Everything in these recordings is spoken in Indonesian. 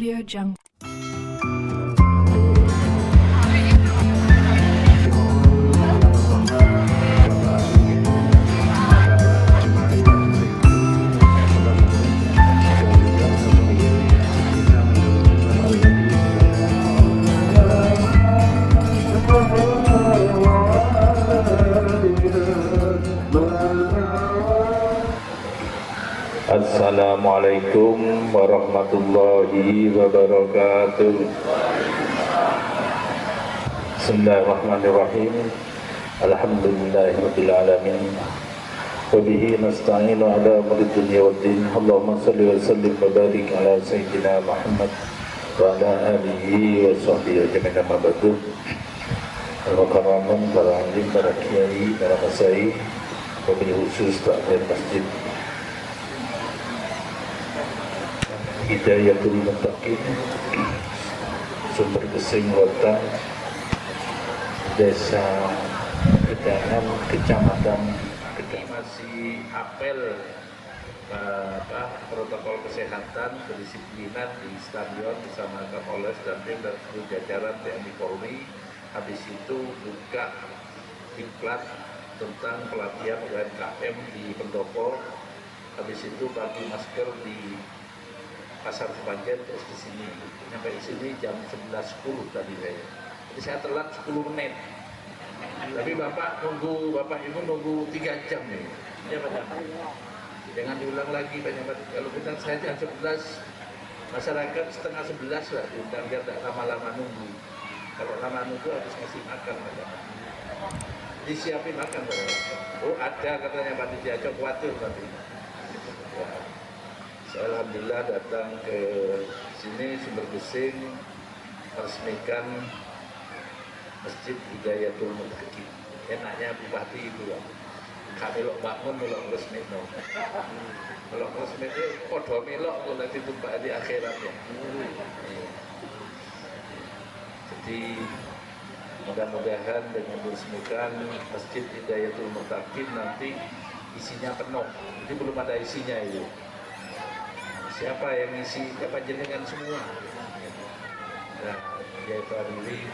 Audio Jungle. Assalamualaikum warahmatullahi wabarakatuh. Bismillahirrahmanirrahim. Alhamdulillahirabbil alamin. Wa bihi nasta'inu ala umuri dunya waddin. Allahumma shalli wa sallim wa barik ala sayyidina Muhammad wa ala alihi wa sahbihi ajma'in. Amma ba'du. Al-Mukarramun, para alim, para kiai, para masai, wabil khusus takmir masjid Hidayatul Muttaqin, Sumber Gesing Wetan, Desa Gedangan, Kecamatan Gedangan. Masih apel protokol kesehatan kedisiplinan di stadion bersama Kapolres dan tim dan seluruh jajaran TNI Polri. Habis itu buka diklat tentang pelatihan UMKM di Pendopo. Habis itu bagi masker di Pasar Sepanjang, terus di sini sampai di sini jam 11.10 tadi saya. Jadi saya telat 10 menit. Tapi Bapak Ibu nunggu 3 jam nih. Ya Pak. Jangan diulang lagi banyak. Kalau kita saya jam 11, masyarakat setengah 11 lah diundang biar tidak lama-lama nunggu. Kalau lama nunggu harus ngasih makan Pak. Disiapin makan Pak. Oh ada katanya Pak Diajak khawatir nanti. Ya. Saya alhamdulillah datang ke sini Sumber Gesing meresmikan Masjid Hidayatul Muttaqin. Enaknya bupati itu lah. Kami melok bangun melok resmi no. Melok resmi itu podo melok kalau ditumpah di akhirat ya. Jadi mudah-mudahan dengan meresmikan Masjid Hidayatul Muttaqin nanti isinya penuh. Jadi belum ada isinya itu. Siapa yang ngisi, siapa jenengan semua. Nah, yaitu Arili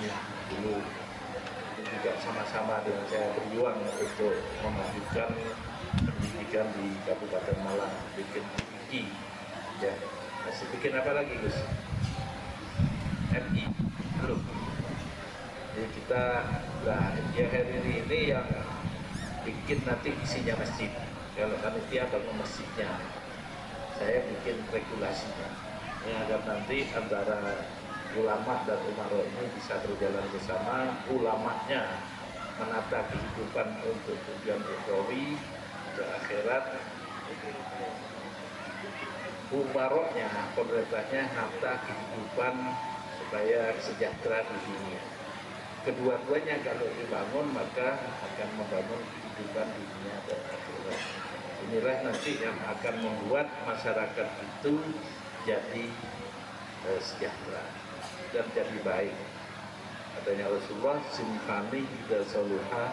dulu juga sama-sama dengan saya berjuang untuk memajukan pendidikan di Kabupaten Malang, bikin IPI. Ya, masih bikin apa lagi Gus? MI, belum. Jadi kita, nah ya hari ini yang bikin nanti isinya masjid. Kalau panitia bangun masjidnya. Saya bikin regulasinya agar nanti antara ulama dan umaro ini bisa berjalan bersama. Ulamanya menata kehidupan untuk tujuan ukhrawi ke akhirat, umaronya pemerintahnya menata kehidupan supaya sejahtera di dunia. Kedua-duanya kalau dibangun maka akan membangun kehidupan di dunia dan akhirat. Inilah nanti yang akan membuat masyarakat itu jadi sejahtera dan jadi baik. Katanya Rasulullah, simfani ida saluha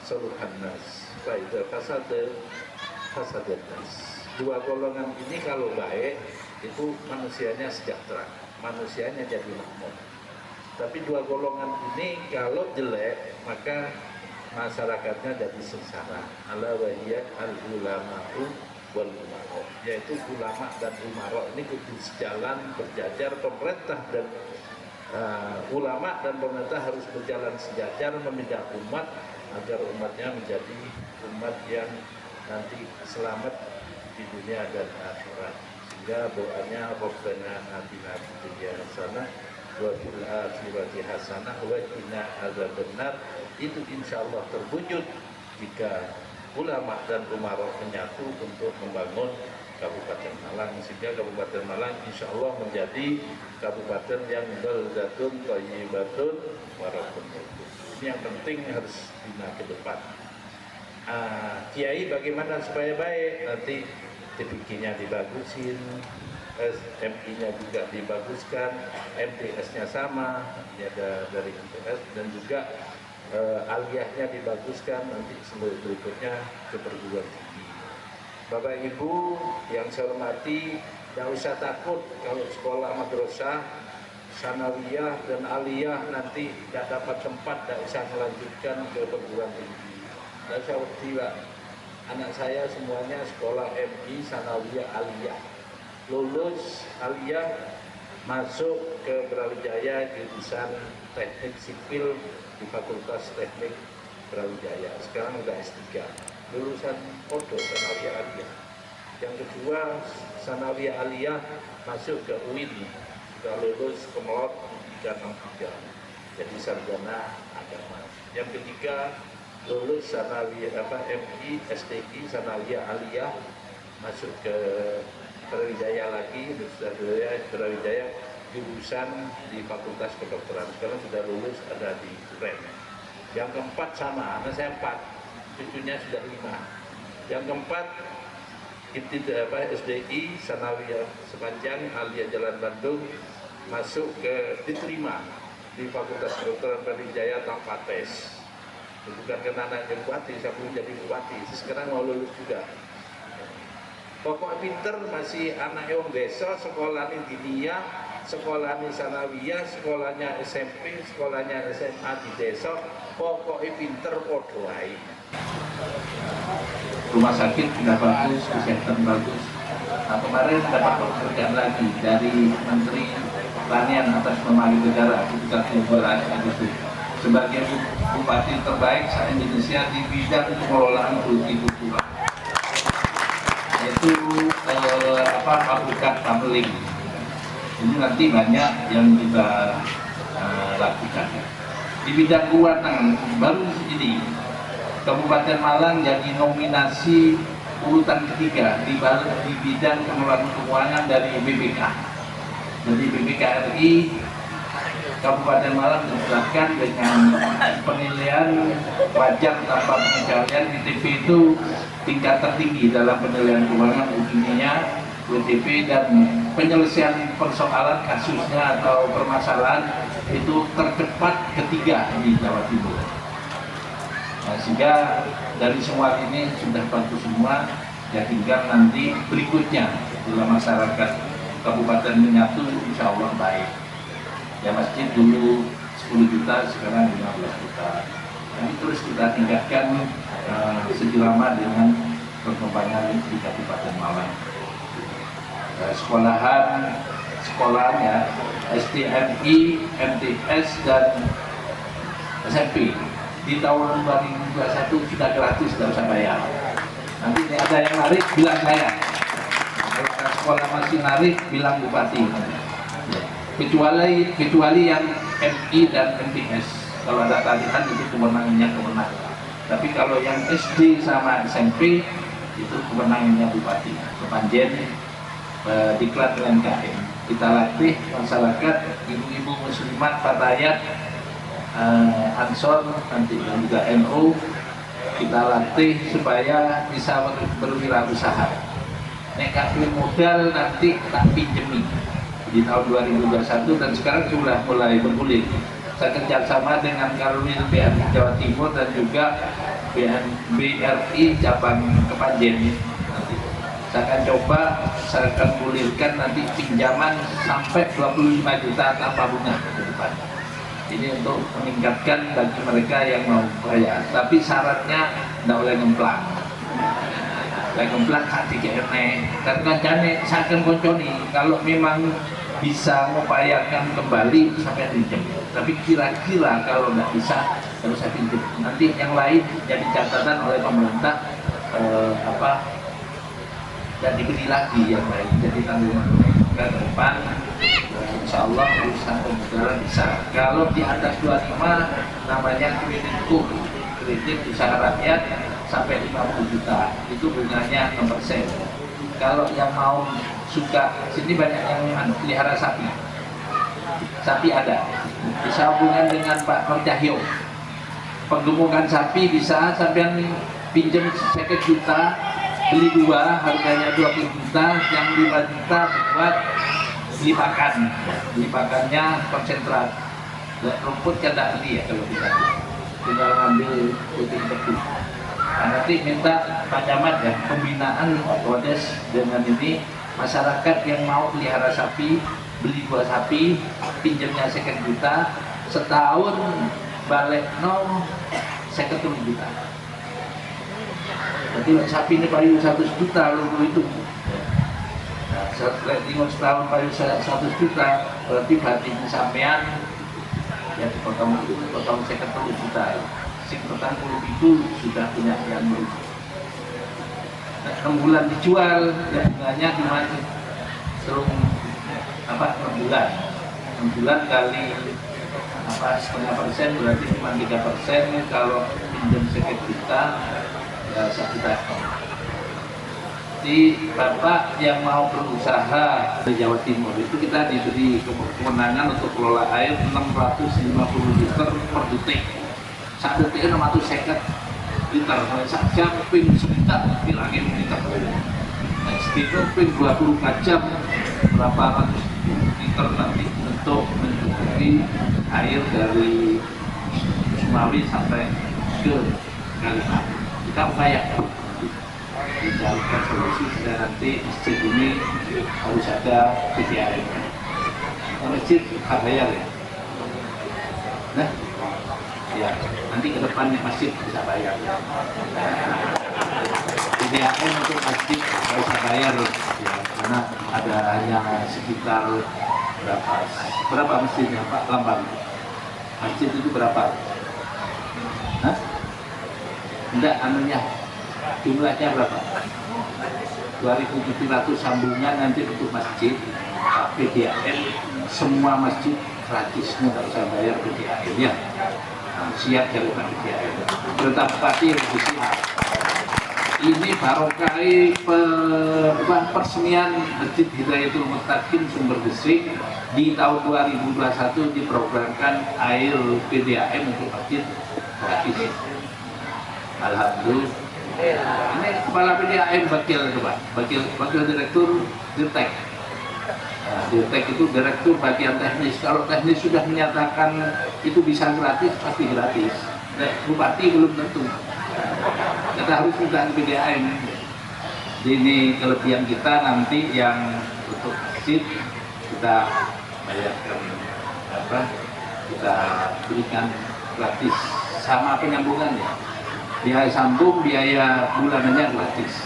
saluhan nas, faida fasadat nas. Dua golongan ini kalau baik itu manusianya sejahtera, manusianya jadi makmur. Tapi dua golongan ini kalau jelek maka masyarakatnya jadi sengsara. Ala wahiyat al-ulama'u wal umaro, yaitu ulama dan umaro ini kudu sejalan berjajar. Pemerintah dan ulama dan pemerintah harus berjalan sejajar memimpin umat agar umatnya menjadi umat yang nanti selamat di dunia dan akhirat. Sehingga doanya Rabbana atina fid dunya hasanah wa fil akhirati hasanah wa qina adzabannar. Itu insya Allah terwujud jika ulama dan umaro menyatu untuk membangun Kabupaten Malang, sehingga Kabupaten Malang insya Allah menjadi kabupaten yang baldatun thayyibatun waradun. Ini yang penting harus bina ke depan. Kiai bagaimana supaya baik, nanti TPK-nya dibagusin, MI-nya juga dibaguskan, MTS-nya sama, ini ada dari MTS, dan juga aliyahnya dibaguskan, nanti seluruh berikutnya ke perguruan tinggi. Bapak Ibu yang saya hormati, Tidak usah takut kalau sekolah madrasah, sanawiyah dan aliyah nanti tidak dapat tempat, tidak usah melanjutkan ke perguruan tinggi. Tidak usah waktu, anak saya semuanya sekolah MI, sanawiyah, aliyah. Lulus aliyah masuk ke Brawijaya jurusan teknik sipil di Fakultas Teknik Brawijaya. Sekarang udah S3. Lulusan Podo sanawiyah aliyah. Yang kedua, sanawiyah aliyah masuk ke UIN, sudah lulus Kemelot 363, jadi sarjana agama. Yang ketiga, lulus sanawiyah MI, STI, sanawiyah aliyah, masuk ke Brawijaya lagi, Universitas Brawijaya, jurusan di Fakultas Kedokteran. Sekarang sudah lulus, ada di UREN. Yang keempat sama, anak saya 4, cucunya sudah 5. Yang keempat, SDI, sanawiyah sepanjang aliyah Jalan Bandung, masuk ke diterima di Fakultas Kedokteran Brawijaya tanpa tes. Bukan karena anaknya bupati, saya belum jadi bupati, sekarang mau lulus juga. Pokok pinter masih anak yang desa, sekolah ini diniyah, sekolah ini sanawiyah, sekolahnya SMP, sekolahnya SMA di desa, pokoknya pinter podoai. Rumah sakit sudah bagus, kesehatan bagus. Nah, kemarin dapat pekerjaan lagi dari Menteri Pertanian atas nama negara ketika Februari Agustus sebagai bupati terbaik se-Indonesia di bidang pengelolaan hortikultura, yaitu pabrikan tumbling. Ini nanti banyak yang kita lakukan di bidang keuangan. Baru ini Kabupaten Malang jadi nominasi urutan ketiga di bidang pengelolaan keuangan dari BPK. Jadi BPK RI Kabupaten Malang dijelaskan dengan penilaian pajak tanpa pengecualian WTP itu tingkat tertinggi dalam penilaian keuangan dunia, WTP, dan penyelesaian persoalan kasusnya atau permasalahan itu tercepat ketiga di Jawa Timur. Nah, sehingga dari semua ini sudah bagus semua, ya tinggal nanti berikutnya bila masyarakat kabupaten menyatu insya Allah baik. Ya masjid dulu 10 juta, sekarang 15 juta. Ini terus kita tingkatkan sejelama dengan perkembangan di Kabupaten Malang. Sekolahnya STMI, MTS dan SMP. Di tahun 2021 sudah gratis, tidak usah bayar. Nanti ada yang narik, bilang saya. Kalau sekolah masih narik, bilang bupati. Kecuali yang MI dan MTS. Kalau ada talihan itu kewenangannya kewenangan. Tapi kalau yang SD sama SMP itu kewenangannya bupati. Kepanjen diklat UMKM. Kita latih masyarakat, ibu-ibu muslimat, fatayat, Ansor, nanti juga NU, kita latih supaya bisa berwirausaha. Nek kasih modal nanti tak pinjemi di tahun 2021 dan sekarang sudah mulai bergulir. Saya kerjasama dengan Karwil BRI Jawa Timur dan juga BRI cabang Kepanjen. Nanti saya akan coba, saya akan gulirkan nanti pinjaman sampai 25 juta tanpa bunga ke depan. Ini untuk meningkatkan bagi mereka yang mau bayar, tapi syaratnya tidak boleh ngemplang. Tidak ngemplang hati kene. Dan kancane saya akan konconi kalau memang bisa mengupayakan kembali sampai pinjam. Tapi kira-kira kalau tidak bisa harus saya pinjam. Nanti yang lain jadi catatan oleh pemerintah dan diberi lagi yang lain. Jadi tanggungan ke depan. Insya Allah usaha pembukaan bisa. Kalau di atas 25 namanya kredit usaha rakyat sampai 50 juta itu bunganya 6%. Kalau yang mau suka, sini banyak yang pelihara sapi. Sapi ada. Bisa hubungan dengan Pak Cahyo. Penggemukan sapi bisa sampai pinjam 1 juta, beli 2 harganya 20 juta, yang 5 juta buat beli pakannya konsentrat. Rumput kan tidak beli ya kalau kita tinggal ngambil putih. Nah, nanti minta Pak Camat ya pembinaan Kodes dengan ini masyarakat yang mau pelihara sapi, beli buah sapi, pinjamnya 50 juta, setahun balik no 50 juta. Jadi sapi ini payu 100 juta lalu itu. Nah, setahun payu 100 juta, berarti batin sampean yang dipotong itu potong 50 juta. Sing petang puluh itu sudah punya yang baru. Nah, 6 bulan dijual, ya bunganya cuma serung 6 bulan. 6 bulan kali setengah persen berarti cuma 3%. Kalau pinjam 1 juta ya 1 juta. Di Bapak yang mau berusaha di Jawa Timur itu kita diberi kewenangan untuk kelola air 650 liter per detik. Saat detik 650 liter, saat jam ping sekitar bilangin liter. Nah, itu ping 24 jam berapa ratus liter nanti untuk mencukupi air dari Sumawi sampai ke Kalimantan. Kita upayakan dicarikan solusi dan nanti masjid ini harus ada PDAM. Masjid bayar ya. Nah, ya nanti ke depan masjid bisa bayar. PDAM untuk masjid bisa bayar ya, karena ada hanya sekitar berapa masjidnya Pak Lambang? Masjid itu berapa? Hah? Enggak, anunya jumlahnya berapa? 2.700 sambungan nanti untuk masjid. PDAM semua masjid gratis, nggak usah bayar PDAM ya. Nah, siap dari PDAM. Perintah Bupati yang siap. Ini barokai persemian Masjid Hidayatul Mustaqim Sumber Gresik di tahun 2021 diprogramkan air PDAM untuk masjid gratis. Alhamdulillah. Ini kepala PDAM wakil direktur Dirtek. Nah, Dirtek itu direktur bagian teknis. Kalau teknis sudah menyatakan itu bisa gratis, pasti gratis. Nah, Bupati belum tentu. Kita harus minta PDAM. Ini kelebihan kita nanti yang untuk masjid kita bayarkan kita berikan gratis sama penyambungannya. Biaya sambung, biaya bulanannya gratis.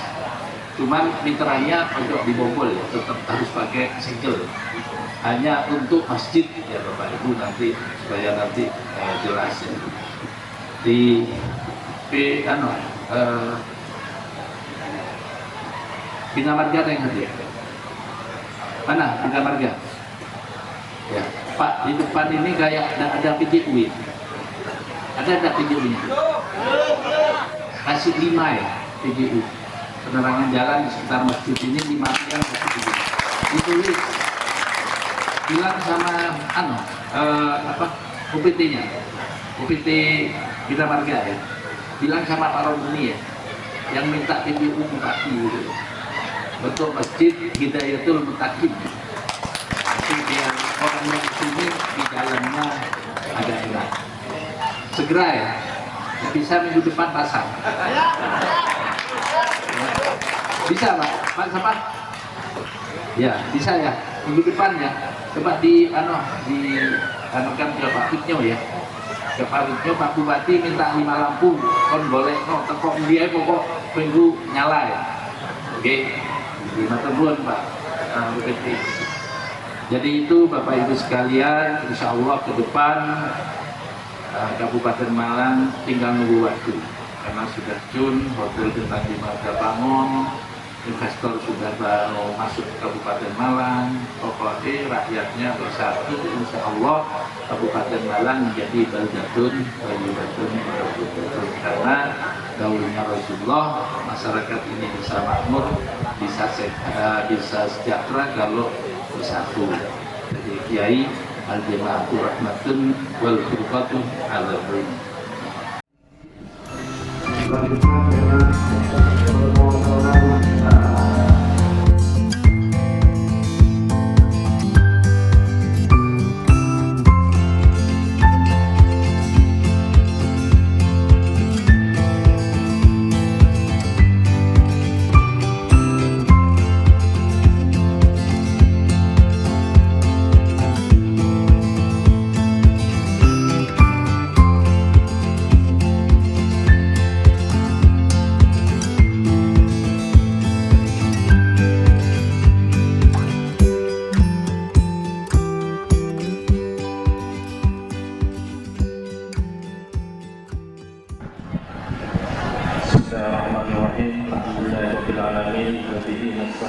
Cuman meterannya untuk dibobol ya, tetap harus pakai single. Hanya untuk masjid ya Bapak Ibu nanti supaya nanti jelas ya. Di Bina Marga ada yang hadir? Mana Bina Marga? Ya Pak, di depan ini kayak ada PJU. Ada PJU-nya? Kasih 5 ya PJU. Penerangan jalan di sekitar masjid ini 5 yang ditulis. Bilang sama UPT-nya, UPT Bina Marga ya. Bilang sama Pak Romuni ya, yang minta PJU Bupati gitu. Untuk masjid Hidayatul Mustaqim. Nanti biar orang yang sini di dalamnya ada enak. Segera ya, bisa minggu depan pasang. Bisa Pak, Pak siapa? Ya bisa ya, minggu depan ya. Coba anukan ke Pak Fitnyo ya. Ke Pak Fitnyo, Pak Bupati minta 5 lampu, kon boleh tepok dia pokok minggu nyala ya. Oke, 5 temuan Pak Bupati. Jadi itu Bapak Ibu sekalian, insya Allah ke depan Kabupaten Malang tinggal nunggu waktu karena sudah Jun, hotel bintang 5 sudah bangun, investor sudah baru masuk ke Kabupaten Malang. Pokoknya rakyatnya bersatu, insya Allah Kabupaten Malang menjadi baldatun karena daulnya Rasulullah, masyarakat ini bisa makmur, bisa sejahtera kalau bersatu. Jadi Kiai al-jama'atu rahmatun wal furqatu ala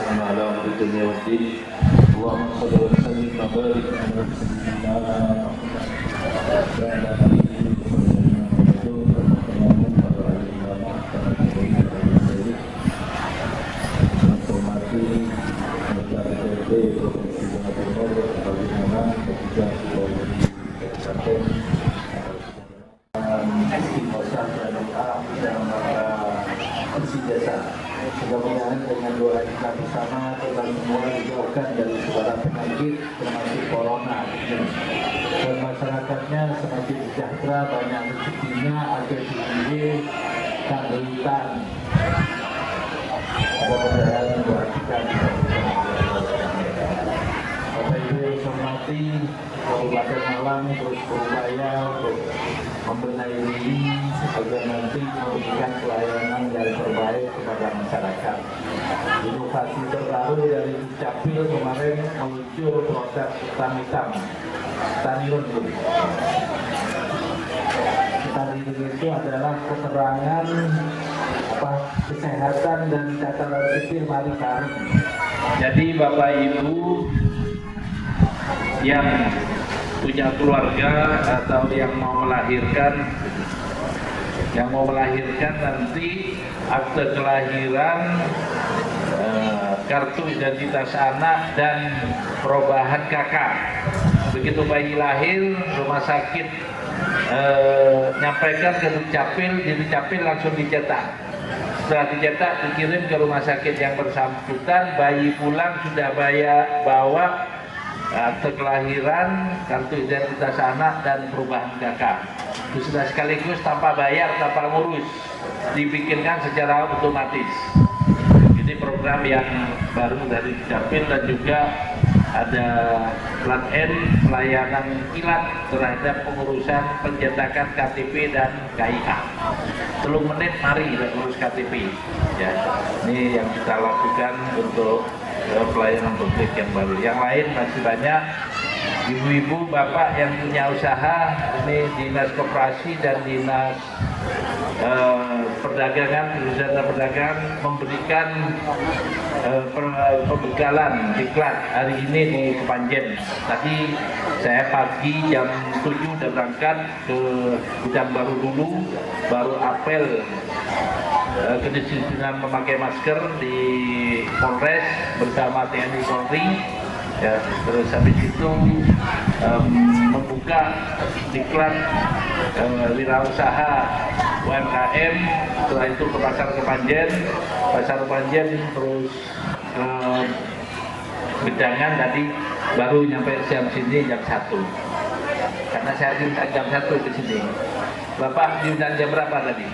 وأنعم على أمر الدنيا والدين اللهم صل وسلم وبارك على سيدنا محمد وعلى آله mudah-mudahan dengan doa kita bersama kita semua dijauhkan dari segala penyakit termasuk corona dan masyarakatnya semakin sejahtera, banyak rezekinya, ada tinggi kehidupan. Mudah-mudahan doa kita bisa Bapak Ibu yang saya hormati, Kabupaten Malang terus berupaya untuk membenahi diri agar nanti memberikan pelayanan yang terbaik kepada masyarakat. Inovasi terbaru dari Dukcapil kemarin muncul produk hitam Tani Rundu. Tani Rundu itu adalah keterangan kesehatan dan catatan sipil mari bareng. Jadi Bapak Ibu yang punya keluarga atau yang mau melahirkan nanti akte kelahiran, kartu identitas anak dan perubahan KK. Begitu bayi lahir, rumah sakit nyampaikan ke Dukcapil, di Dukcapil langsung dicetak. Setelah dicetak dikirim ke rumah sakit yang bersangkutan, bayi pulang sudah bawa akte kelahiran, kartu identitas anak dan perubahan KK. Itu sudah sekaligus tanpa bayar, tanpa ngurus, dibikinkan secara otomatis. Ini program yang baru dari Dukcapil dan juga ada plat N, pelayanan kilat terhadap pengurusan pencetakan KTP dan KIA. 3 menit mari urus KTP. Ya, ini yang kita lakukan untuk pelayanan publik yang baru. Yang lain masih banyak ibu-ibu, bapak yang punya usaha, ini dinas koperasi dan dinas perdagangan, memberikan pembekalan diklat hari ini di Kepanjen. Tadi saya pagi jam 7 udah berangkat ke Gudang Baru dulu, baru apel kedisiplinan memakai masker di Polres bersama TNI Polri. Ya, terus habis itu membuka diklat wirausaha UMKM, setelah itu ke pasar Kepanjen, terus ke Gedangan, tadi baru nyampe jam sini jam 1. Karena saya diundang jam 1 ke sini. Bapak diundang jam berapa tadi?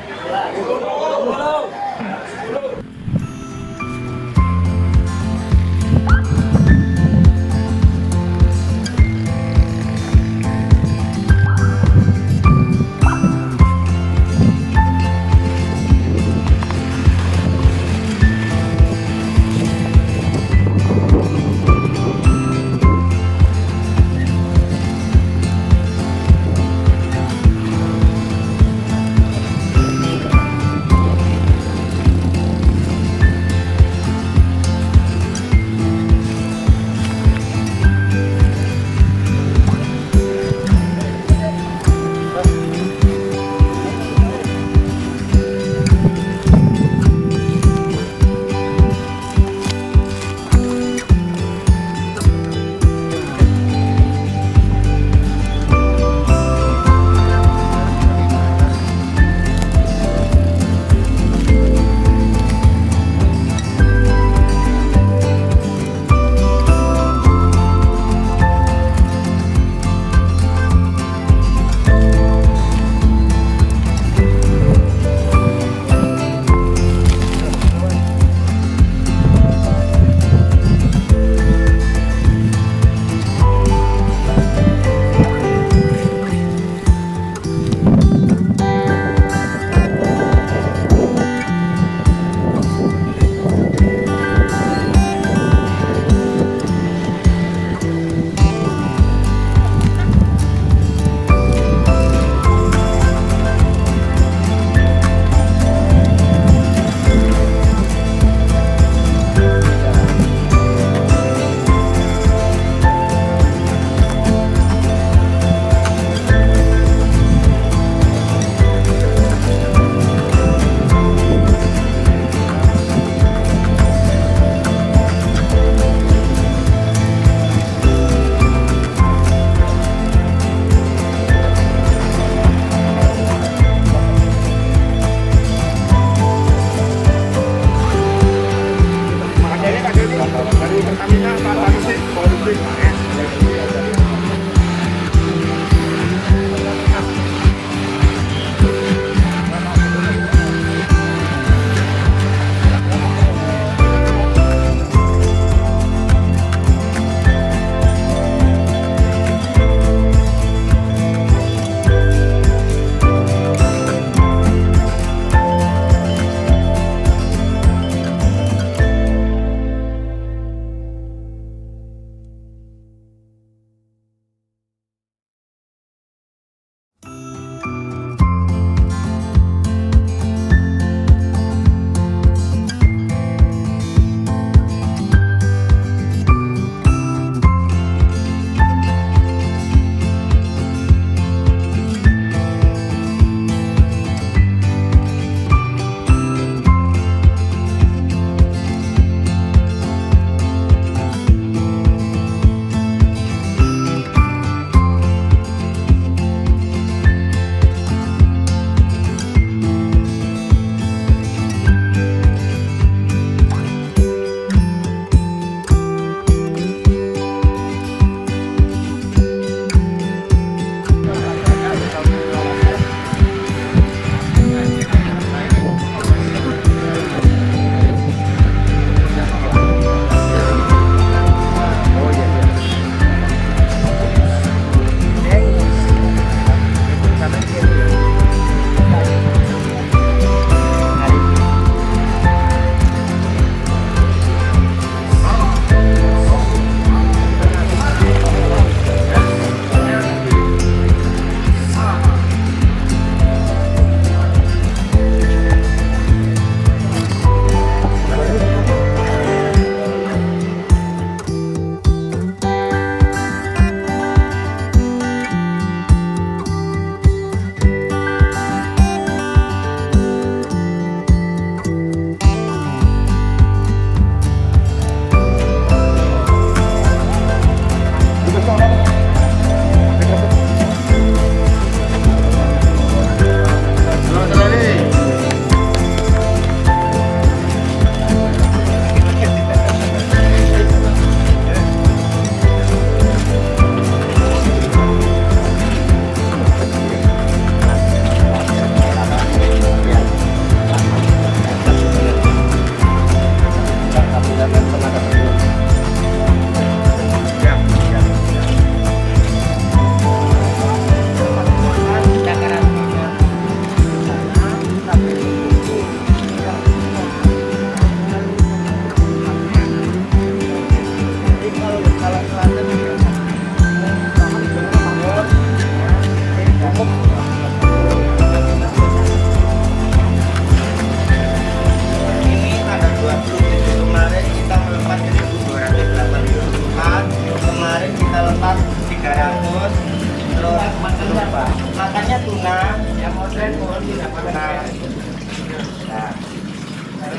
Nah,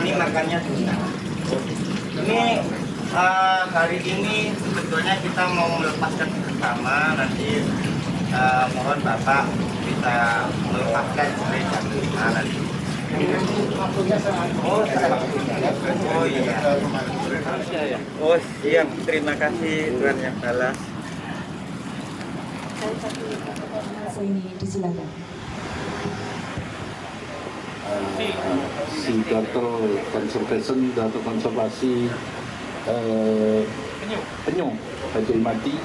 ini makannya tuna. Ini kali ini sebetulnya kita mau melepaskan bersama, nanti mohon Bapak bisa melepaskan sampai jam 5 nanti. Oh iya. Oh siap, terima kasih Tuhan yang balas. Ini disilakan. Si Dr. Conservation, Dr. Konservasi penyu Bajul Mati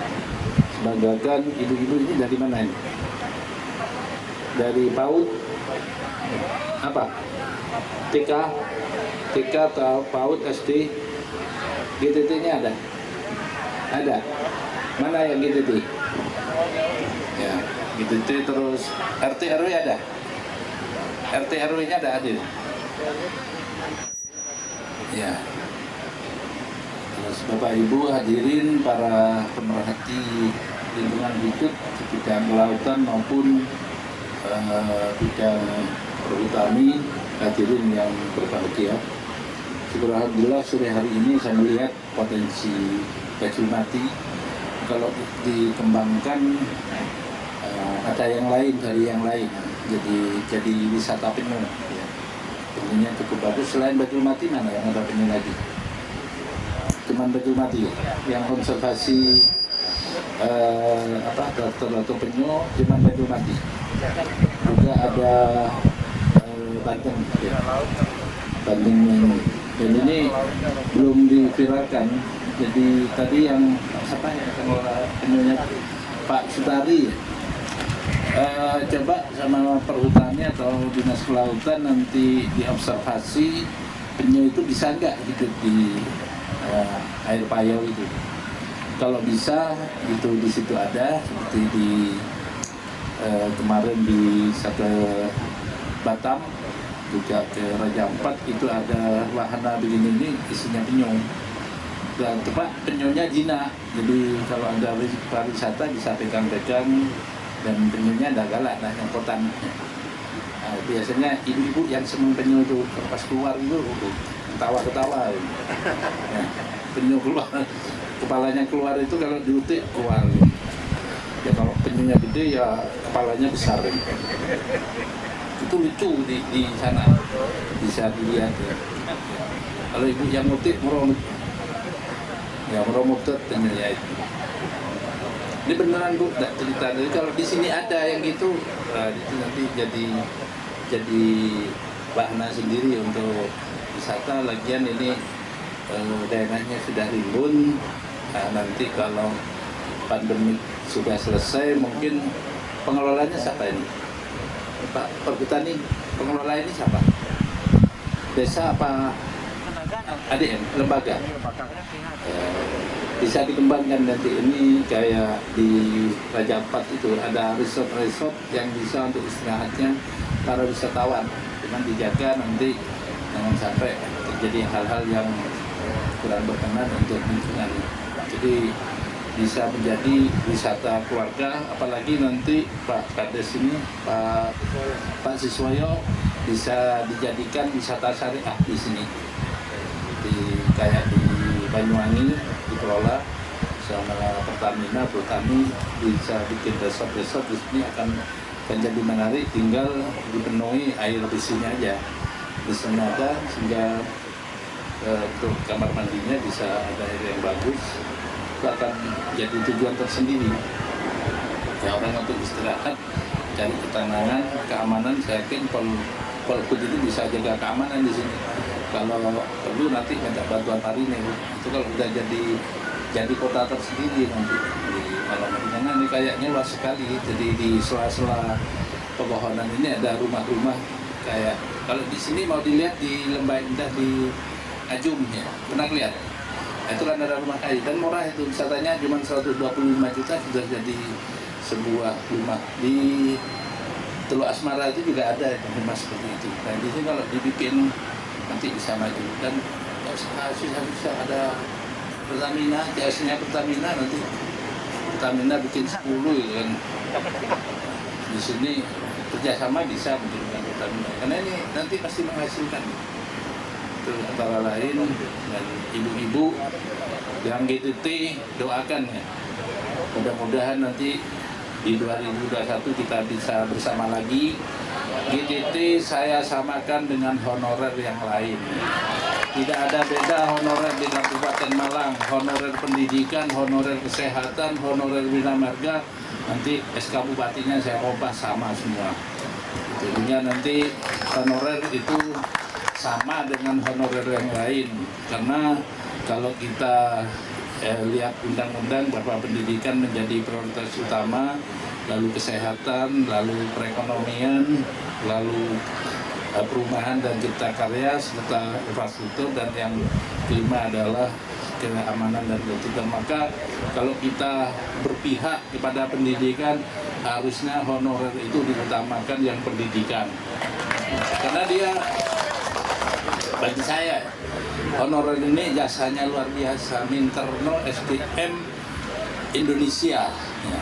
membanggakan ibu-ibu ini dari mana ini? Dari PAUD apa? TK atau PAUD SD? GTT-nya ada? Ada? Mana yang GTT? Ya, GTT terus RT RW ada? RT RW-nya ada hadir? Ya. Terus Bapak Ibu hadirin para pemerhati lingkungan hidup di bidang kelautan maupun bidang perhutani, hadirin yang berbahagia. Alhamdulillah sore hari ini saya melihat potensi Bajul Mati. Kalau dikembangkan ada yang lain dari yang lain, jadi wisata penyu. Ya. Penyunya cukup bagus. Selain Bajul Mati mana yang ada penyu lagi? Cuman Bajul Mati yang konservasi dokter penyu cuman Bajul Mati. Juga ada Banten, ya. Banten dan ini belum diviralkan. Jadi tadi yang siapa ya pengelola penyunya Pak Sutari, coba sama perhutani atau dinas kelautan nanti diobservasi penyu itu bisa nggak hidup di air payau itu. Kalau bisa itu di situ ada, seperti di kemarin di Batam, juga ke Raja Ampat itu ada wahana begini ini isinya penyu. Dan tempat penyunya jinak, jadi kalau ada pariwisata bisa pegang-pegang dan penyunya ada galak, nah yang kotan. Nah, biasanya ibu-ibu yang senang penyu itu pas keluar itu ketawa-ketawa. Nah, penyu keluar, kepalanya keluar itu kalau diutik keluar. Ya kalau penyunya gede ya kepalanya besar. Itu lucu di sana, bisa dilihat ya. Kalau ibu yang ngutik meromot, ya meromotet penyunya itu. Ini beneran Bu, tidak cerita. Jadi kalau di sini ada yang gitu, itu nanti jadi wahana sendiri untuk wisata. Lagian ini daerahnya sudah rimbun. Nah, nanti kalau pandemi sudah selesai, mungkin pengelolanya siapa ini? Pak Perhutani, pengelola ini siapa? Desa apa? ADM, lembaga. Bisa dikembangkan nanti ini kayak di Raja Ampat itu ada resort yang bisa untuk istirahatnya para wisatawan. Cuman dijaga nanti jangan sampai terjadi hal-hal yang kurang berkenan untuk lingkungan. Jadi bisa menjadi wisata keluarga, apalagi nanti Pak Kades ini, Pak Siswoyo bisa dijadikan wisata syariah di sini. Kayak di Banyuwangi dikelola sama Pertamina, Perhutani bisa bikin resort di sini akan menjadi menarik, tinggal dipenuhi air bersihnya aja. Di sana ada sehingga untuk kamar mandinya bisa ada air yang bagus. Itu akan jadi tujuan tersendiri. Ya orang untuk istirahat, cari ketenangan, keamanan. Saya yakin Polhut itu bisa jaga keamanan di sini. Kalau perlu nanti minta bantuan marinir. Itu kalau udah jadi kota tersendiri nanti di malam hari. Ini kayaknya luas sekali. Jadi di sela-sela pepohonan ini ada rumah-rumah kayak kalau di sini mau dilihat di Lembah Indah di Ajum ya, pernah lihat? Itu kan ada rumah kayu dan murah itu, wisatanya cuma 125 juta sudah jadi sebuah rumah. Di Teluk Asmara itu juga ada rumah seperti itu. Nah di sini kalau dibikin nanti bisa maju dan nggak susah ada Pertamina, jasnya Pertamina nanti Pertamina bikin 10 gitu kan. Di sini kerjasama bisa mungkin. karena ini nanti pasti menghasilkan. Itu antara lain, dan ibu-ibu yang GTT doakan ya, mudah-mudahan nanti di 2021 kita bisa bersama lagi. GTT saya samakan dengan honorer yang lain. Tidak ada beda honorer di Kabupaten Malang, honorer pendidikan, honorer kesehatan, honorer bina marga, nanti SK Bupatinya saya ubah sama semua. Jadinya nanti honorer itu sama dengan honorer yang lain, karena kalau kita lihat undang-undang bahwa pendidikan menjadi prioritas utama, lalu kesehatan, lalu perekonomian, lalu perumahan dan cipta karya serta infrastruktur, dan yang kelima adalah keamanan dan ketertiban. Maka kalau kita berpihak kepada pendidikan, harusnya honorer itu diutamakan yang pendidikan, karena dia, bagi saya, honorer ini jasanya luar biasa, Minterno SDM Indonesia. Ya.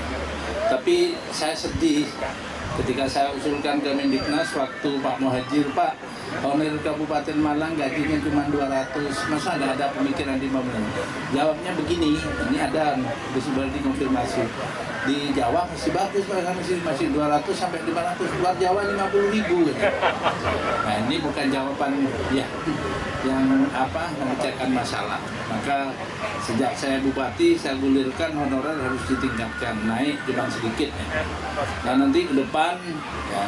Tapi saya sedih ketika saya usulkan ke Mendiknas waktu Pak Muhajir, Pak, honorer Kabupaten Malang gajinya cuma 200, masa nggak ada pemikiran 50? Jawabnya begini, ini ada, sudah dikonfirmasi. Di Jawa masih bagus, masih 200 sampai 500, luar Jawa 50.000. Gitu. Nah ini bukan jawaban ya yang memecahkan masalah. Maka sejak saya bupati, saya gulirkan honorer harus ditingkatkan, naik cuma sedikit. Ya. Nah nanti ke depan ya,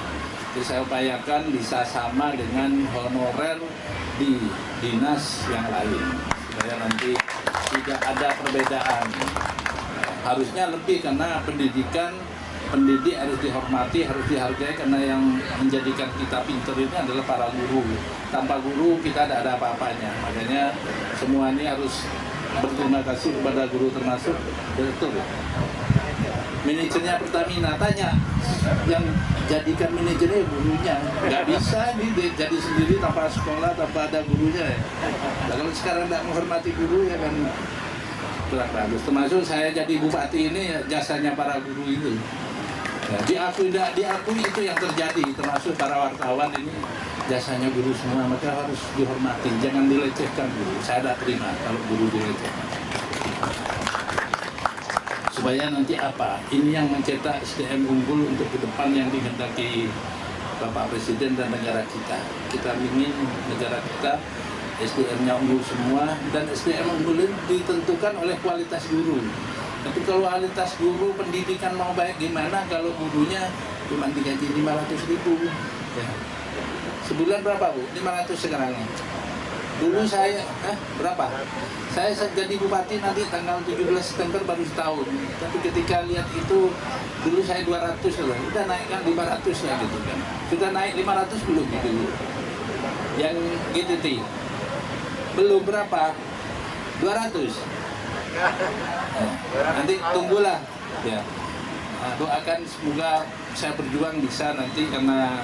itu saya upayakan bisa sama dengan honorer di dinas yang lain, supaya nanti tidak ada perbedaan. Harusnya lebih, karena pendidik harus dihormati, harus dihargai, karena yang menjadikan kita pintar ini adalah para guru. Tanpa guru kita tidak ada apa-apanya. Makanya semua ini harus berterima kasih kepada guru, termasuk direktur. Manajernya Pertamina, tanya yang jadikan manajernya gurunya. Nggak bisa jadi sendiri tanpa sekolah, tanpa ada gurunya ya. Nah, kalau sekarang tidak menghormati guru ya kan kurang bagus. Termasuk saya jadi bupati ini ya, jasanya para guru itu. Ya, diakui tidak diakui itu yang terjadi, termasuk para wartawan ini jasanya guru semua, maka harus dihormati, jangan dilecehkan guru. Saya tidak terima kalau guru dilecehkan. Supaya nanti apa? Ini yang mencetak SDM unggul untuk ke depan yang dihendaki Bapak Presiden dan negara kita. Kita ingin negara kita SDM-nya unggul semua, dan SDM unggul itu ditentukan oleh kualitas guru. Tapi kalau kualitas guru pendidikan mau baik gimana kalau gurunya cuma digaji 500.000? Ya. Sebulan berapa Bu? 500 sekarang. Dulu saya, berapa? Saya jadi bupati nanti tanggal 17 September baru setahun. Tapi ketika lihat itu, dulu saya 200 loh, udah naikkan 500 ya gitu kan. Sudah naik 500 belum gitu. Yang GTT belum berapa? 200. Nanti tunggulah ya. Doakan semoga saya berjuang bisa nanti, karena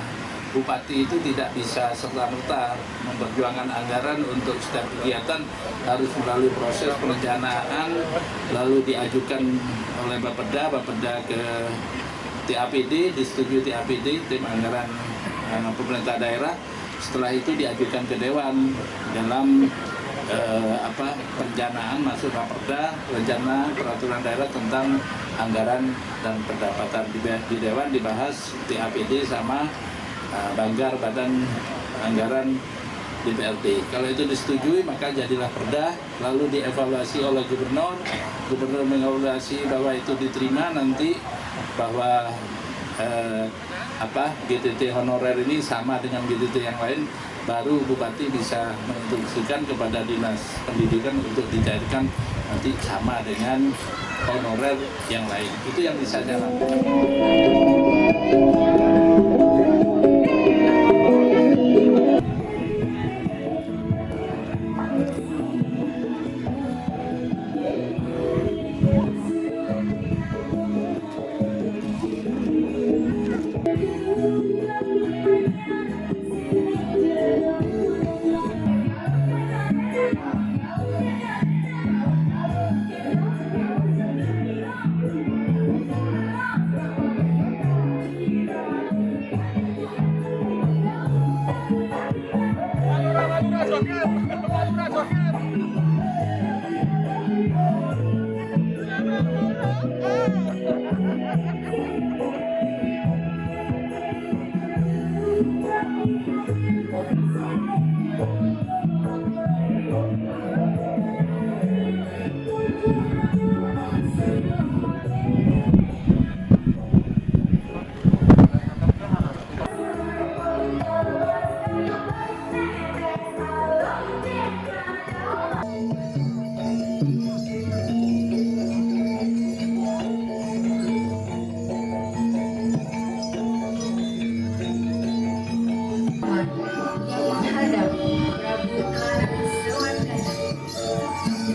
bupati itu tidak bisa serta-merta memperjuangkan anggaran untuk setiap kegiatan, harus melalui proses perencanaan, lalu diajukan oleh Bapeda ke TAPD, disetujui TAPD, tim anggaran pemerintah daerah. Setelah itu diajukan ke Dewan dalam perencanaan, masuk Raperda, rencana peraturan daerah tentang anggaran dan pendapatan. Di Dewan dibahas TAPD sama Banggar, Badan Anggaran DPRD. Kalau itu disetujui maka jadilah perda, lalu dievaluasi oleh gubernur mengevaluasi bahwa itu diterima, nanti bahwa GTT honorer ini sama dengan GTT yang lain, baru bupati bisa menginstruksikan kepada dinas pendidikan untuk dicairkan nanti sama dengan honorer yang lain. Itu yang bisa jalankan.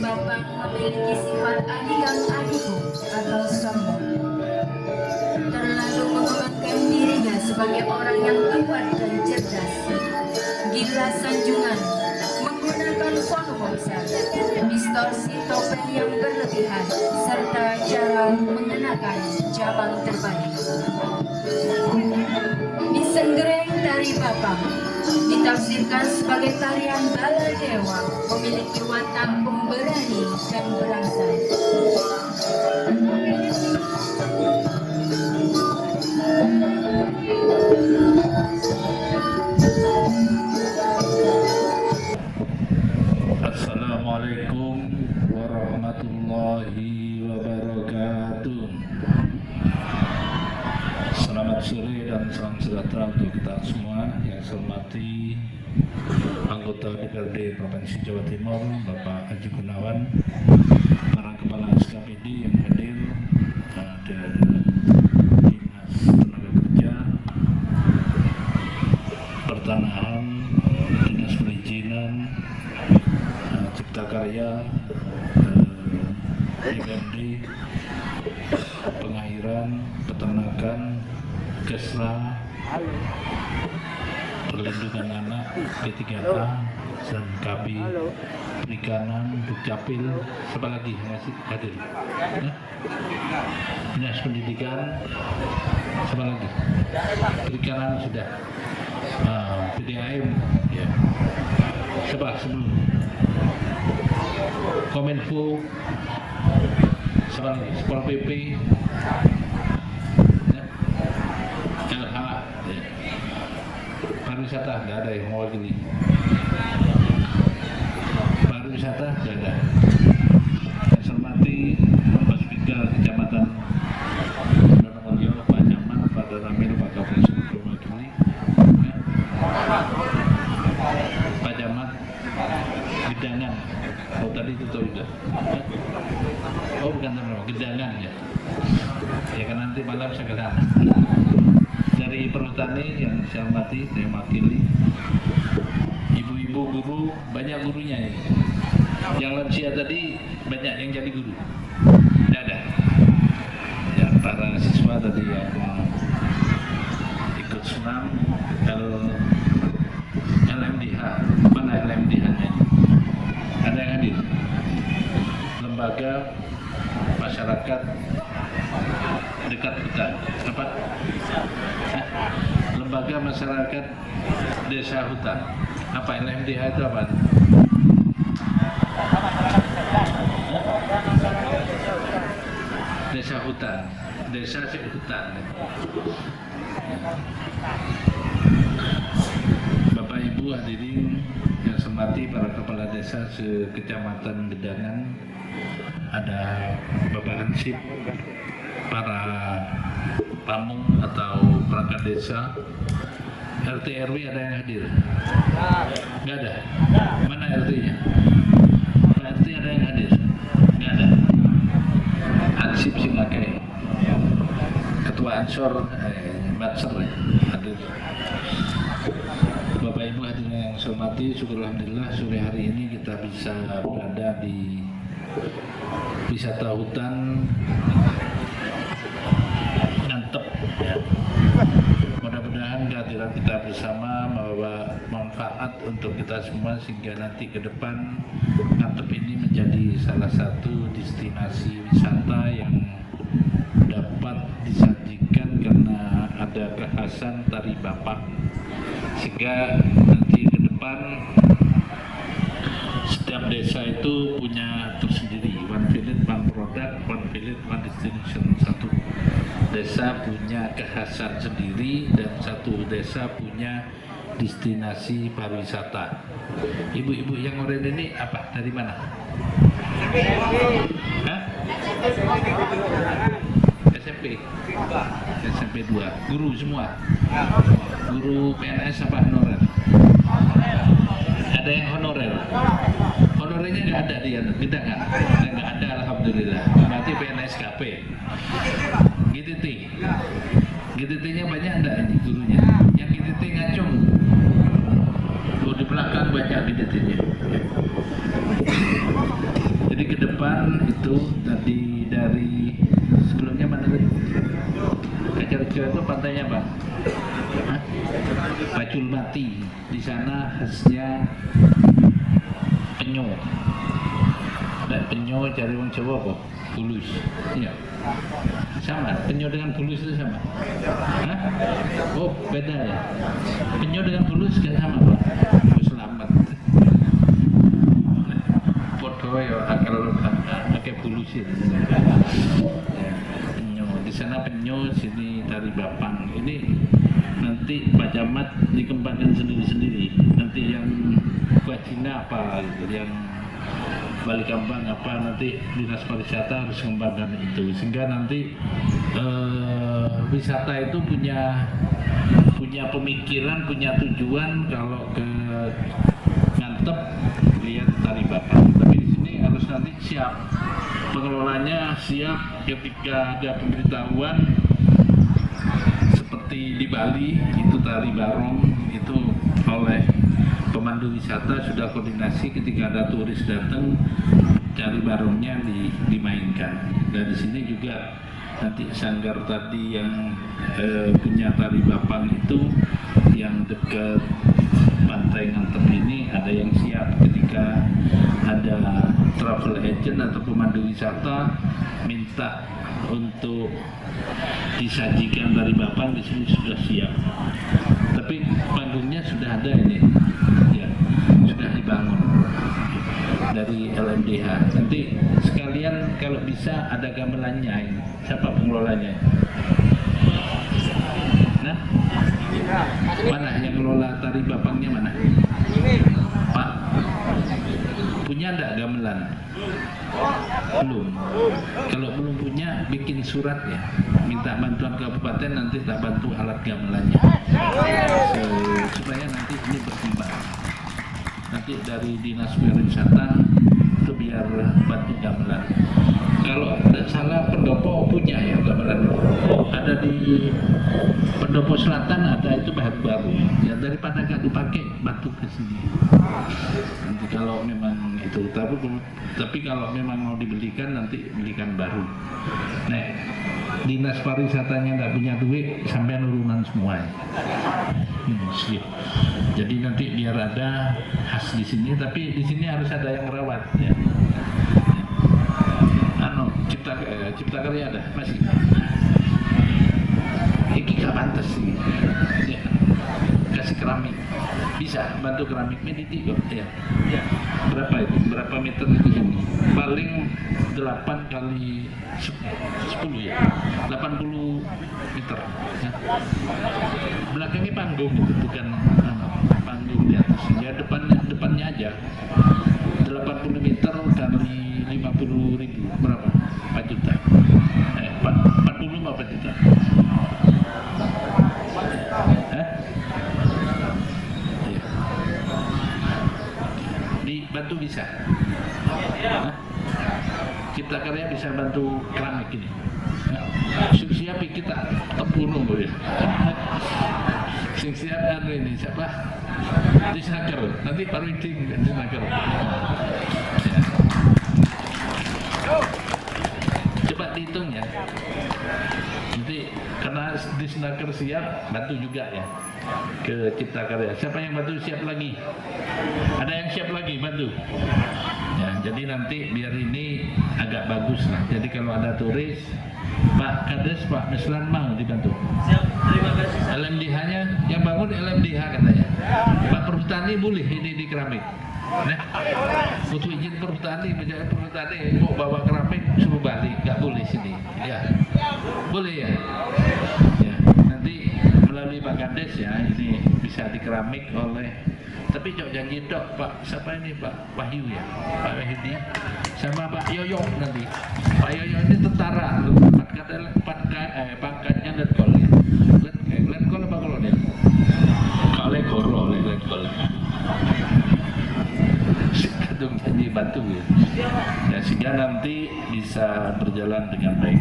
Bapak memiliki sifat adigang-adigu atau sombong. Terlalu menguatkan dirinya sebagai orang yang kuat dan cerdas. Gila sanjungan, menggunakan volume besar, distorsi topeng yang berlebihan, serta cara mengenakan cabang terbalik. Disenggereng tari Bapak ditafsirkan sebagai tarian bala dewa, memiliki watak pemberani dan berangsang. Assalamualaikum warahmatullahi wabarakatuh. Selamat sore dan salam sejahtera untuk kita semua. Yang saya hormati anggota DPRD Provinsi Jawa Timur, Bapak Haji Gunawan, para kepala SKPD yang hadir, ada Dinas Tenaga Kerja, Pertanahan, Dinas Perizinan, Cipta Karya, DPRD, Pengairan, Peternakan, Kesra, Perlindungan Anak, P3A, dan KB, Perikanan, Dukcapil, siapa lagi yang masih hadir? Dinas Pendidikan, siapa lagi? Perikanan sudah, PDAM, ya. Siapa sebelum? Kominfo, siapa lagi? Spor PP, ya. LH, ya. Pariwisata, nggak ada yang mewakili. Pariwisata, nggak ada. Yang saya hormati Pak Spika Kecamatan Donomulyo, Pak Camat, Pak Daramil, Pak Kapolres mewakili. Ya. Pak Camat Gedangan. Oh tadi itu tahu juga. Oh bukan teman-teman, Gedangan ya. Ya kan nanti malam saya ke sana. Dari Perhutani yang saya hormati, saya mewakili. Ibu-ibu guru, banyak gurunya ini. Yang lansia tadi banyak yang jadi guru. Tidak ada. Ya para siswa tadi yang ikut senam LMDH. Mana LMDH-nya? Ada yang hadir. Lembaga masyarakat dekat hutan. Apa? Lembaga masyarakat desa hutan. Apa LMDH itu apa? Desa hutan. Desa hutan. Bapak Ibu hadirin yang saya hormati, para kepala desa se-Kecamatan Gedangan, ada Bapak Hansip, para pamung atau perangkat desa, RT RW ada yang hadir? Nggak ada? Mana RT-nya? RT ada yang hadir? Nggak ada? Hansip Singakai, Ketua Ansor Batser hadir. Bapak Ibu hadirin yang saya hormati, syukur alhamdulillah sore hari ini kita bisa berada di wisata hutan Ngantep ya. Mudah-mudahan kehadiran kita bersama membawa manfaat untuk kita semua sehingga nanti ke depan Ngantep ini menjadi salah satu destinasi wisata yang dapat disajikan karena ada kekhasan tari Bapak, sehingga nanti ke depan desa itu punya tersendiri, one village, one product, one village, one destination. Satu desa punya kekhasan sendiri dan satu desa punya destinasi pariwisata. Ibu-ibu yang oranye ini apa? Dari mana? Hah? SMP? SMP 2. Guru semua? Guru PNS apa honorer? Ada yang honorer? Honorernya nggak ada dia, kita nggak ada, alhamdulillah. Berarti PNSKP. GTT-nya banyak enggak ini gurunya? Yang GTT ngacung. Oh, di belakang banyak GTT-nya. Jadi ke depan itu tadi dari sebelumnya mana tadi? Kacarjo itu pantainya apa? Hah? Bacul Mati. Di sana khasnya penyo. Dan penyo cari wong Jawa apa? Bulus. Iya. Sama, penyo dengan bulus itu sama. Hah? Oh, beda ya. Penyo dengan bulus kan sama, Pak. Selamat. Podo ya akal pakai bulus itu. Ya, penyo. Di sana penyo, sini tari bapang. Ini nanti Pak Camat dikembangkan sendiri-sendiri. Nanti yang Bajina apa gitu, yang Bali Kambang apa, nanti dinas pariwisata harus mengembangkan itu sehingga nanti wisata itu punya pemikiran, punya tujuan. Kalau ke Ngantep lihat tari bapang, tapi di sini harus nanti siap, pengelolanya siap ketika ada pemberitahuan seperti di Bali itu tari barong itu oleh pemandu wisata sudah koordinasi ketika ada turis datang, cari barongnya dimainkan. Dan di sini juga nanti sanggar tadi yang punya tari bapang itu yang dekat pantai Ngantep ini ada yang siap ketika ada travel agent atau pemandu wisata minta untuk disajikan tari bapang, di sini sudah siap. Tapi panggungnya sudah ada ini. Sudah dibangun dari LMDH. Nanti sekalian kalau bisa ada gamelannya ini. Siapa pengelolanya? Nah, mana yang ngelola tari bapangnya mana? Pak, punya enggak gamelan? Belum. Kalau belum punya, bikin surat ya. Minta bantuan kabupaten, nanti tak bantu alat gamelannya. Supaya nanti ini berkembang. Nanti dari dinas pariwisata itu biar bantu gamelan. Kalau tidak salah Pendopo punya ya gamelan. Ada di Pendopo Selatan ada, itu baru. Ya daripada nggak dipakai bantu ke sini. Nanti kalau memang itu, tapi kalau memang mau dibelikan nanti belikan baru. Nah, dinas pariwisatanya nggak punya duit sampai nurunan semua. Jadi nanti biar ada khas di sini, tapi di sini harus ada yang merawat ya. Cipta Karya ada masih. Ini gak pantas sih. Ya. Kasih keramik. Bisa bantu keramik mediti kok ya. Berapa itu? Berapa meter itu sini? Paling 8 kali 10 ya. 80 meter. Ya. Belakangnya panggung itu, bukan panggung di atas. Ya depannya aja. 80 meter kali 50.000 berapa? 4 juta. 40 apa juta? Dibantu bisa. Cipta Karya bisa bantu keramik ini. Siap kita tepunuh ya. Sing siap ini siapa? Disnaker. Nanti Parwiding Disnaker. Coba dihitung ya. Nanti karena Disnaker siap, bantu juga ya ke Cipta Karya. Siapa yang bantu siap lagi? Ada yang siap lagi bantu? Ya, jadi nanti biar ini agak bagus lah. Jadi kalau ada turis, Pak Kades, Pak Meslan mau dibantu. Siap, terima kasih. LMDH-nya yang bangun LMDH katanya. Pak Perhutani boleh ini di keramik. Nah, butuh izin perhutani, menjaga perhutani, mau bawa keramik suruh balik, nggak boleh sini. Ya, boleh ya. Ya, nanti melalui Pak Kades ya, ini bisa dikeramik oleh. Tapi cok janji dok Pak, siapa ini Pak Wahyu ya, Pak Wahyudi, sama Pak Yoyo nanti. Pak Yoyo ini tentara, pangkatnya letkol ya. Letkol apa kolonel? Kalau goro, letkol. Kadung janji bantu ya. Ya sehingga nanti bisa berjalan dengan baik.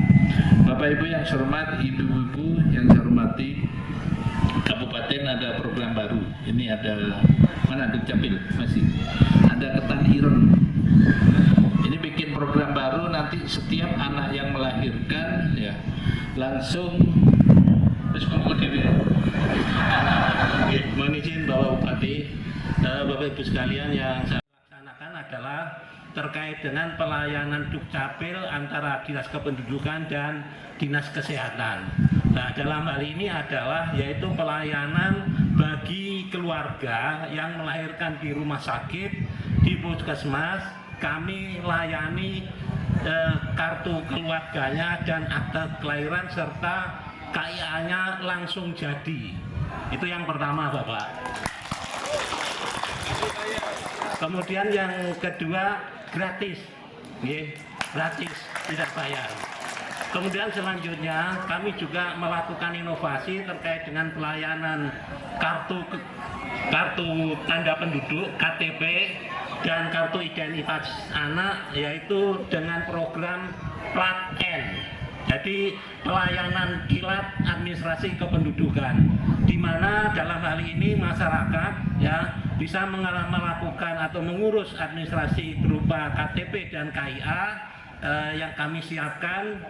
Bapak Ibu yang saya hormati, ibu-ibu yang saya hormati, Kabupaten ada program baru. Ini ada mana Dukcapil masih ada Ketan Ireng. Ini bikin program baru, nanti setiap anak yang melahirkan ya langsung Mohon izin Bapak Bupati, Bapak Ibu sekalian, yang saya laksanakan adalah terkait dengan pelayanan Dukcapil antara Dinas Kependudukan dan Dinas Kesehatan. Nah, dalam hal ini adalah yaitu pelayanan bagi keluarga yang melahirkan di rumah sakit, di puskesmas. Kami layani kartu keluarganya dan akta kelahiran serta KIA-nya langsung jadi. Itu yang pertama, Bapak. Kemudian yang kedua gratis, gratis, tidak bayar. Kemudian selanjutnya kami juga melakukan inovasi terkait dengan pelayanan kartu tanda penduduk KTP dan kartu identitas anak, yaitu dengan program Plat N. Jadi pelayanan kilat administrasi kependudukan, di mana dalam hal ini masyarakat ya bisa melakukan atau mengurus administrasi berupa KTP dan KIA yang kami siapkan.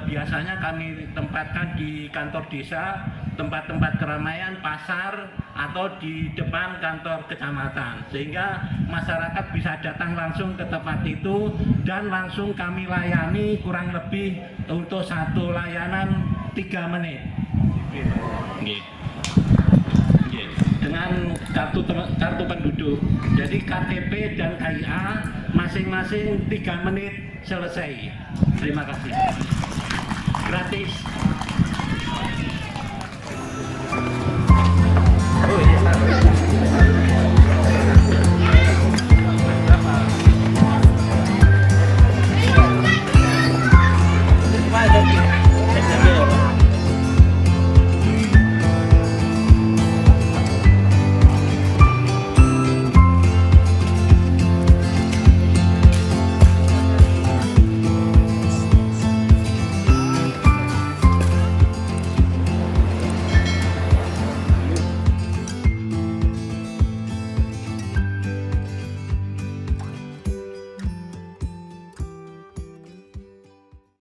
Biasanya kami tempatkan di kantor desa, tempat-tempat keramaian, pasar, atau di depan kantor kecamatan, sehingga masyarakat bisa datang langsung ke tempat itu dan langsung kami layani kurang lebih untuk satu layanan 3 menit. Dengan kartu penduduk, jadi KTP dan KIA masing-masing 3 menit selesai. Terima kasih. Gratis. Oh iya.